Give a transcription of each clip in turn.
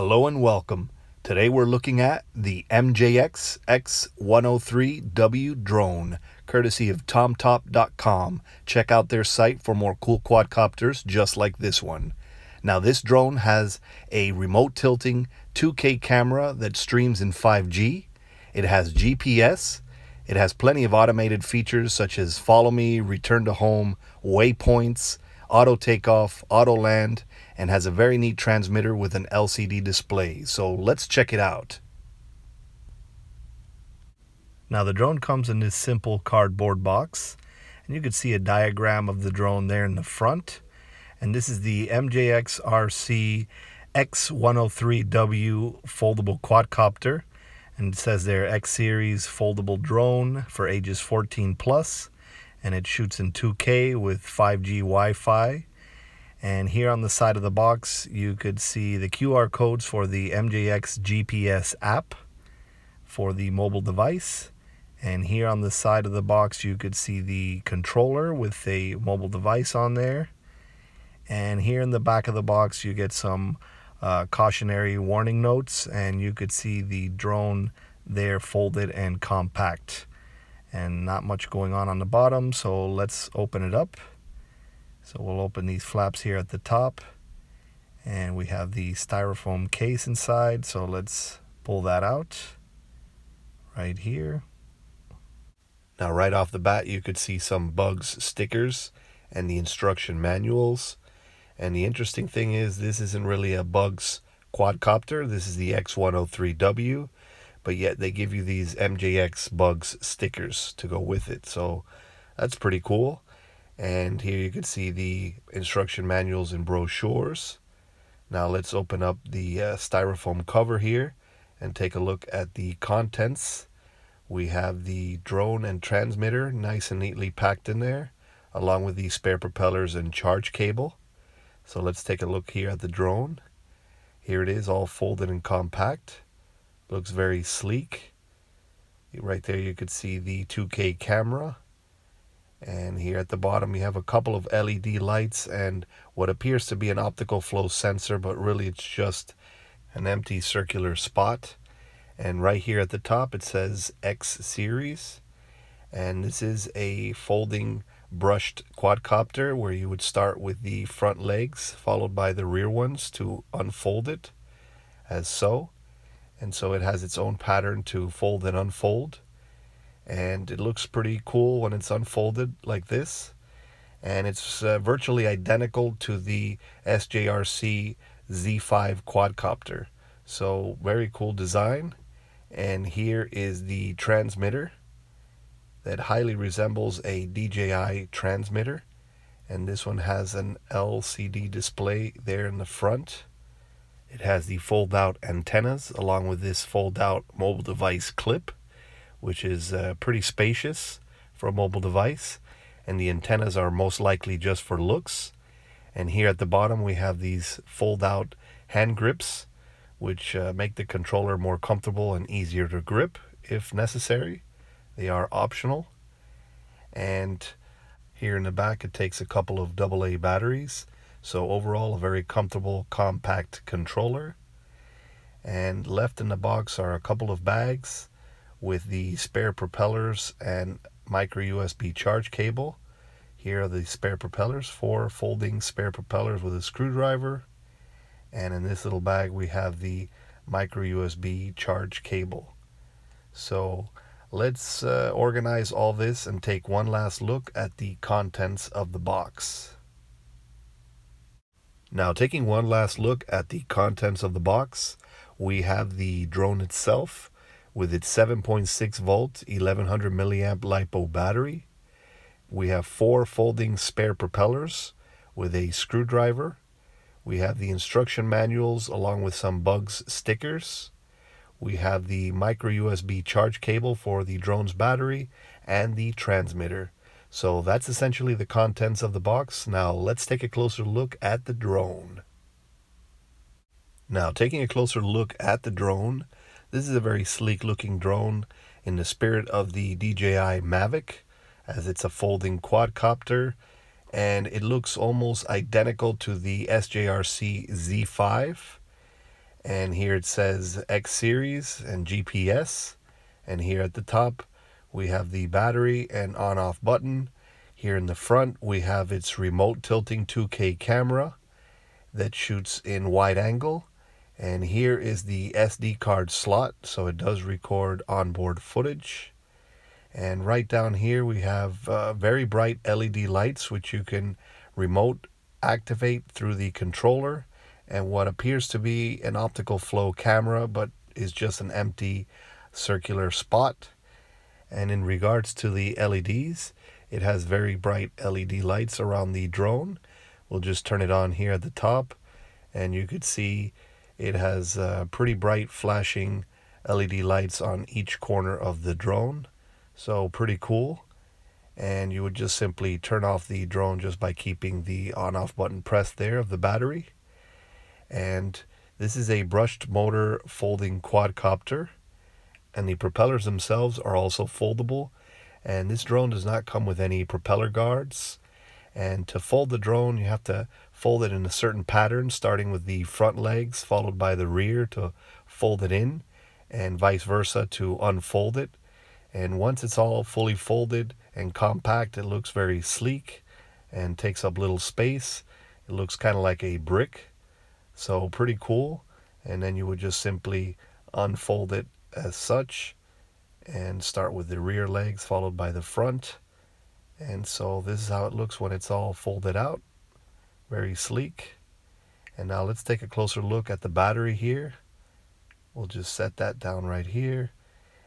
Hello and welcome. Today we're looking at the MJX X103W drone, courtesy of TomTop.com. Check out their site for more cool quadcopters just like this one. Now this drone has a remote tilting 2K camera that streams in 5G. It has GPS. It has plenty of automated features such as follow me, return to home, waypoints, auto takeoff, auto land, and has a very neat transmitter with an LCD display. So let's check it out. Now the drone comes in this simple cardboard box, and you can see a diagram of the drone there in the front. And this is the MJX RC X103W foldable quadcopter. And it says there X series foldable drone for ages 14 plus. And it shoots in 2K with 5G Wi-Fi. And here on the side of the box, you could see the QR codes for the MJX GPS app for the mobile device. And here on the side of the box, you could see the controller with a mobile device on there. And here in the back of the box, you get some cautionary warning notes, and you could see the drone there folded and compact. And not much going on the bottom, so let's open it up. So we'll open these flaps here at the top, and we have the styrofoam case inside, so let's pull that out right here. Now right off the bat, you could see some Bugs stickers and the instruction manuals. And the interesting thing is, this isn't really a Bugs quadcopter. This is the X103W, but yet they give you these MJX Bugs stickers to go with it. So that's pretty cool. And here you can see the instruction manuals and brochures. Now let's open up the styrofoam cover here and take a look at the contents. We have the drone and transmitter nice and neatly packed in there, along with the spare propellers and charge cable. So let's take a look here at the drone. Here it is, all folded and compact. Looks very sleek. Right there you could see the 2K camera. And here at the bottom you have a couple of LED lights and what appears to be an optical flow sensor, but really it's just an empty circular spot. And right here at the top it says X series. And this is a folding brushed quadcopter where you would start with the front legs followed by the rear ones to unfold it as so. And so it has its own pattern to fold and unfold. And it looks pretty cool when it's unfolded like this. And it's virtually identical to the SJRC Z5 quadcopter. So very cool design. And here is the transmitter that highly resembles a DJI transmitter. And this one has an LCD display there in the front. It has the fold-out antennas along with this fold-out mobile device clip, which is pretty spacious for a mobile device. And the antennas are most likely just for looks. And here at the bottom we have these fold-out hand grips, which make the controller more comfortable and easier to grip if necessary. They are optional. And here in the back it takes a couple of AA batteries. So overall a very comfortable, compact controller. And left in the box are a couple of bags with the spare propellers and micro USB charge cable. Here are the spare propellers, 4 folding spare propellers with a screwdriver. And in this little bag we have the micro USB charge cable. So let's organize all this and take one last look at the contents of the box. Now, taking one last look at the contents of the box, we have the drone itself with its 7.6 volt 1100 milliamp LiPo battery. We have 4 folding spare propellers with a screwdriver. We have the instruction manuals along with some Bugs stickers. We have the micro USB charge cable for the drone's battery and the transmitter. So that's essentially the contents of the box. Now let's take a closer look at the drone. Now, taking a closer look at the drone, this is a very sleek looking drone in the spirit of the DJI Mavic, as it's a folding quadcopter, and it looks almost identical to the SJRC Z5. And here it says X series and GPS. And here at the top we have the battery and on-off button. Here in the front we have its remote tilting 2K camera that shoots in wide angle. And here is the SD card slot, so it does record onboard footage. And right down here we have very bright LED lights which you can remote activate through the controller, and what appears to be an optical flow camera but is just an empty circular spot. And in regards to the LEDs, it has very bright LED lights around the drone. We'll just turn it on here at the top, and you could see it has pretty bright flashing LED lights on each corner of the drone. So pretty cool. And you would just simply turn off the drone just by keeping the on-off button pressed there of the battery. And this is a brushed motor folding quadcopter, and the propellers themselves are also foldable. And this drone does not come with any propeller guards. And to fold the drone, you have to fold it in a certain pattern, starting with the front legs, followed by the rear to fold it in, and vice versa to unfold it. And once it's all fully folded and compact, it looks very sleek and takes up little space. It looks kind of like a brick, so pretty cool. And then you would just simply unfold it as such and start with the rear legs followed by the front. And so this is how it looks when it's all folded out. Very sleek. And now let's take a closer look at the battery here. We'll just set that down right here.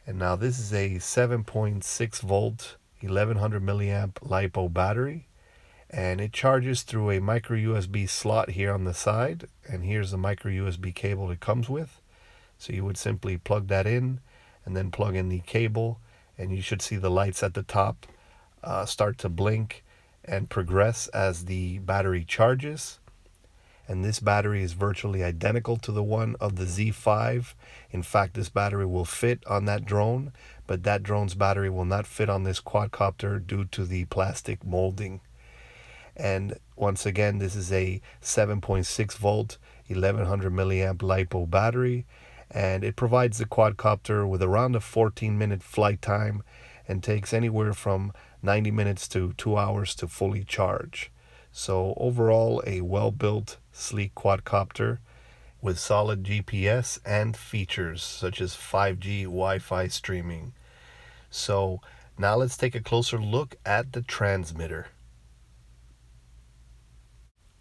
And now this is a 7.6 volt 1100 milliamp LiPo battery, and it charges through a micro USB slot here on the side, and here's the micro USB cable it comes with. So you would simply plug that in and then plug in the cable, and you should see the lights at the top start to blink and progress as the battery charges. And this battery is virtually identical to the one of the Z5. In fact, this battery will fit on that drone, but that drone's battery will not fit on this quadcopter due to the plastic molding. And once again, this is a 7.6 volt 1100 milliamp LiPo battery, and it provides the quadcopter with around a 14-minute flight time and takes anywhere from 90 minutes to 2 hours to fully charge. So overall, a well-built, sleek quadcopter with solid GPS and features such as 5G Wi-Fi streaming. So now let's take a closer look at the transmitter.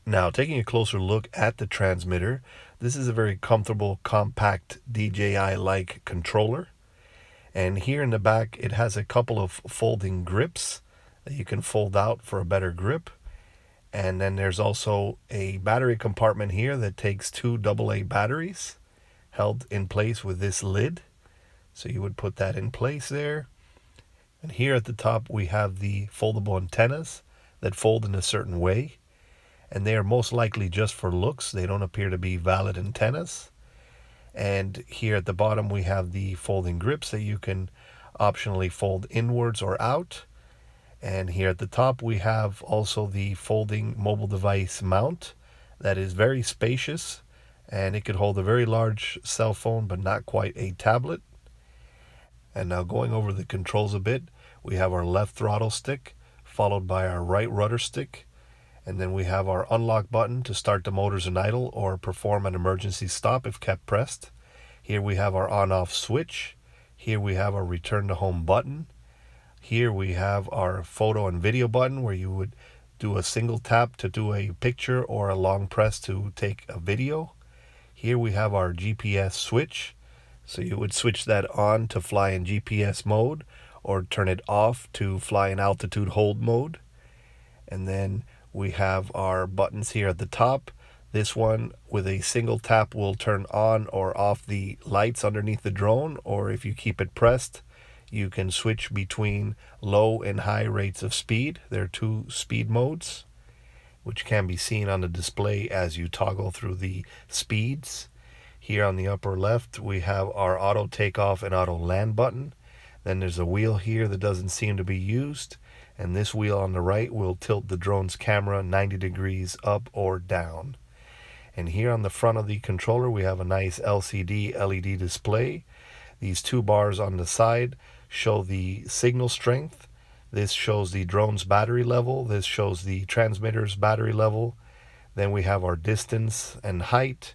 Now, taking a closer look at the transmitter, this is a very comfortable, compact DJI-like controller. And here in the back, it has a couple of folding grips that you can fold out for a better grip. And then there's also a battery compartment here that takes two AA batteries held in place with this lid. So you would put that in place there. And here at the top we have the foldable antennas that fold in a certain way. And they are most likely just for looks. They don't appear to be valid antennas. And here at the bottom we have the folding grips that you can optionally fold inwards or out. And here at the top we have also the folding mobile device mount that is very spacious, and it could hold a very large cell phone but not quite a tablet. And now going over the controls a bit, we have our left throttle stick followed by our right rudder stick, and then we have our unlock button to start the motors in idle or perform an emergency stop if kept pressed. Here we have our on-off switch. Here we have our return to home button. Here we have our photo and video button where you would do a single tap to do a picture or a long press to take a video. Here we have our GPS switch. So you would switch that on to fly in GPS mode or turn it off to fly in altitude hold mode. And then we have our buttons here at the top. This one with a single tap will turn on or off the lights underneath the drone, or if you keep it pressed, you can switch between low and high rates of speed. There are two speed modes, which can be seen on the display as you toggle through the speeds. Here on the upper left, we have our auto takeoff and auto land button. Then there's a wheel here that doesn't seem to be used. And this wheel on the right will tilt the drone's camera 90 degrees up or down. And here on the front of the controller, we have a nice LCD LED display. These two bars on the side show the signal strength. This shows the drone's battery level. This shows the transmitter's battery level. Then we have our distance and height.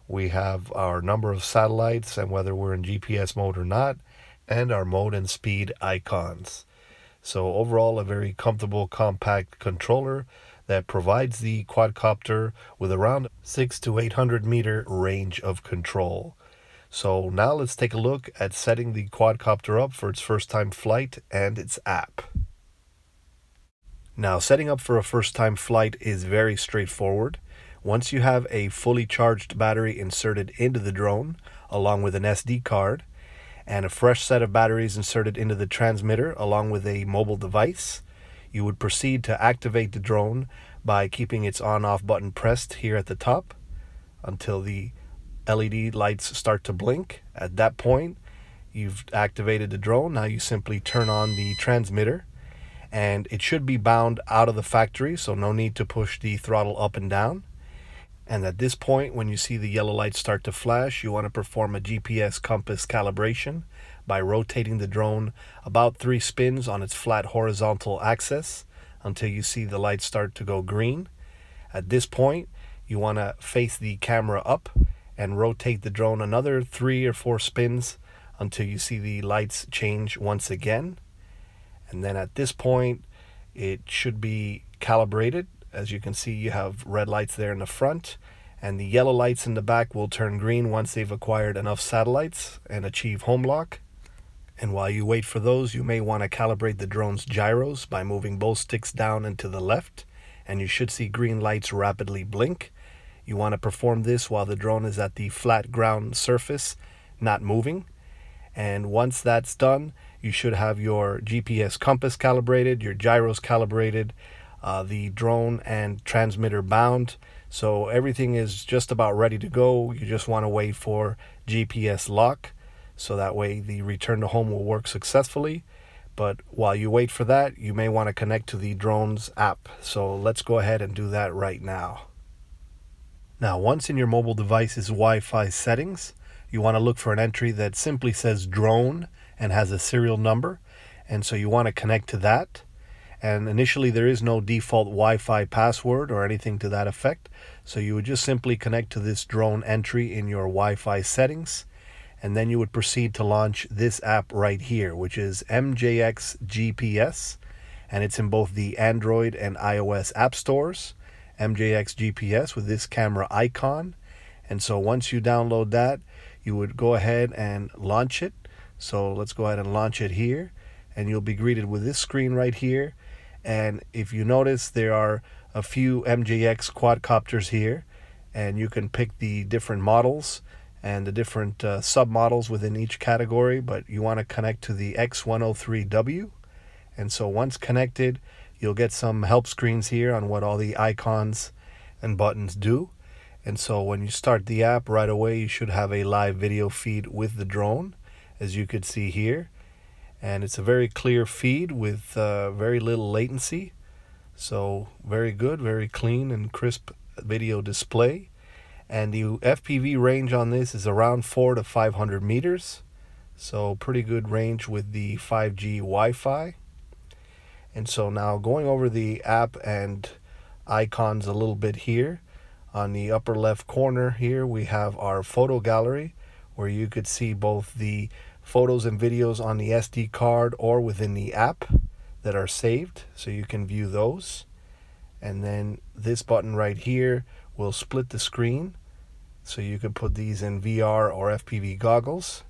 We have our number of satellites and whether we're in GPS mode or not, and our mode and speed icons. So overall, a very comfortable, compact controller that provides the quadcopter with around 600 to 800 meter range of control. So now let's take a look at setting the quadcopter up for its first time flight and its app. Now, setting up for a first time flight is very straightforward. Once you have a fully charged battery inserted into the drone, along with an SD card, and a fresh set of batteries inserted into the transmitter along with a mobile device, you would proceed to activate the drone by keeping its on-off button pressed here at the top until the LED lights start to blink. At that point, you've activated the drone. Now you simply turn on the transmitter, and it should be bound out of the factory, so no need to push the throttle up and down. And at this point, when you see the yellow lights start to flash, you want to perform a GPS compass calibration by rotating the drone about 3 spins on its flat horizontal axis until you see the lights start to go green. At this point, you want to face the camera up and rotate the drone another 3 or 4 spins until you see the lights change once again. And then at this point, it should be calibrated. As you can see, you have red lights there in the front, and the yellow lights in the back will turn green once they've acquired enough satellites and achieve home lock. And while you wait for those, you may want to calibrate the drone's gyros by moving both sticks down and to the left, and you should see green lights rapidly blink. You want to perform this while the drone is at the flat ground surface, not moving. And once that's done, you should have your GPS compass calibrated, your gyros calibrated, the drone and transmitter bound. So everything is just about ready to go. You just want to wait for GPS lock, so that way the return to home will work successfully. But while you wait for that, you may want to connect to the drone's app. So let's go ahead and do that right now. Now, once in your mobile device's Wi-Fi settings, you want to look for an entry that simply says drone and has a serial number. And so you want to connect to that. And initially there is no default Wi-Fi password or anything to that effect. So you would just simply connect to this drone entry in your Wi-Fi settings. And then you would proceed to launch this app right here, which is MJX GPS. And it's in both the Android and iOS app stores. MJX GPS with this camera icon. And so once you download that, you would go ahead and launch it. So let's go ahead and launch it here. And you'll be greeted with this screen right here. And if you notice, there are a few MJX quadcopters here, and you can pick the different models and the different sub-models within each category, but you want to connect to the X103W. And so once connected, you'll get some help screens here on what all the icons and buttons do. And so when you start the app right away, you should have a live video feed with the drone, as you could see here. And it's a very clear feed with very little latency. So very good, very clean and crisp video display. And the FPV range on this is around 400 to 500 meters. So pretty good range with the 5G Wi-Fi. And so now going over the app and icons a little bit here. On the upper left corner here, we have our photo gallery, where you could see both the photos and videos on the SD card or within the app that are saved, so you can view those. And then this button right here will split the screen, so you can put these in VR or FPV goggles.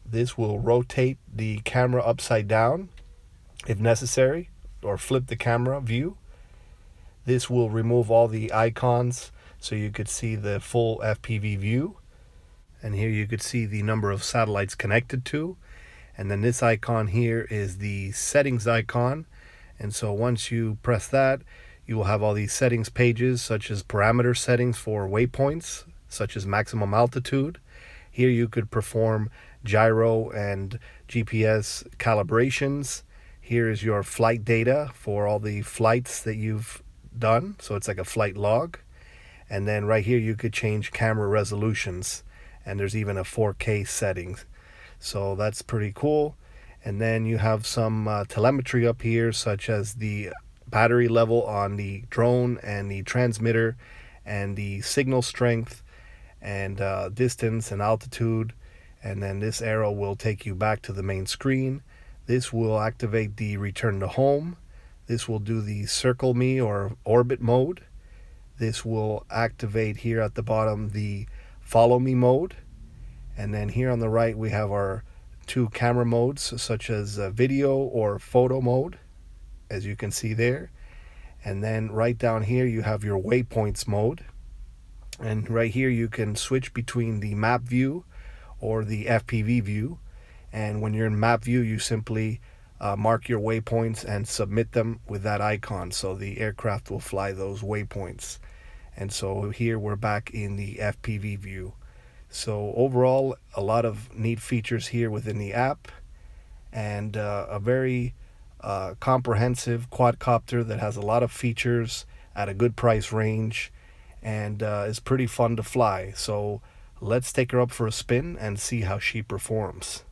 This will rotate the camera upside down if necessary, or flip the camera view. This will remove all the icons so you could see the full FPV view. And here you could see the number of satellites connected to. And then this icon here is the settings icon. And so once you press that, you will have all these settings pages, such as parameter settings for waypoints, such as maximum altitude. Here you could perform gyro and GPS calibrations. Here is your flight data for all the flights that you've done. So it's like a flight log. And then right here you could change camera resolutions, and there's even a 4K setting. So that's pretty cool. And then you have some telemetry up here, such as the battery level on the drone and the transmitter, and the signal strength, and distance and altitude. And then this arrow will take you back to the main screen. This will activate the return to home. This will do the circle me or orbit mode. This will activate here at the bottom the follow me mode. And then here on the right we have our 2 camera modes, such as video or photo mode, as you can see there. And then right down here you have your waypoints mode. And right here you can switch between the map view or the FPV view. And when you're in map view, you simply mark your waypoints and submit them with that icon, so the aircraft will fly those waypoints. And so here we're back in the FPV view. So overall, a lot of neat features here within the app, and a very comprehensive quadcopter that has a lot of features at a good price range, and is pretty fun to fly. So let's take her up for a spin and see how she performs.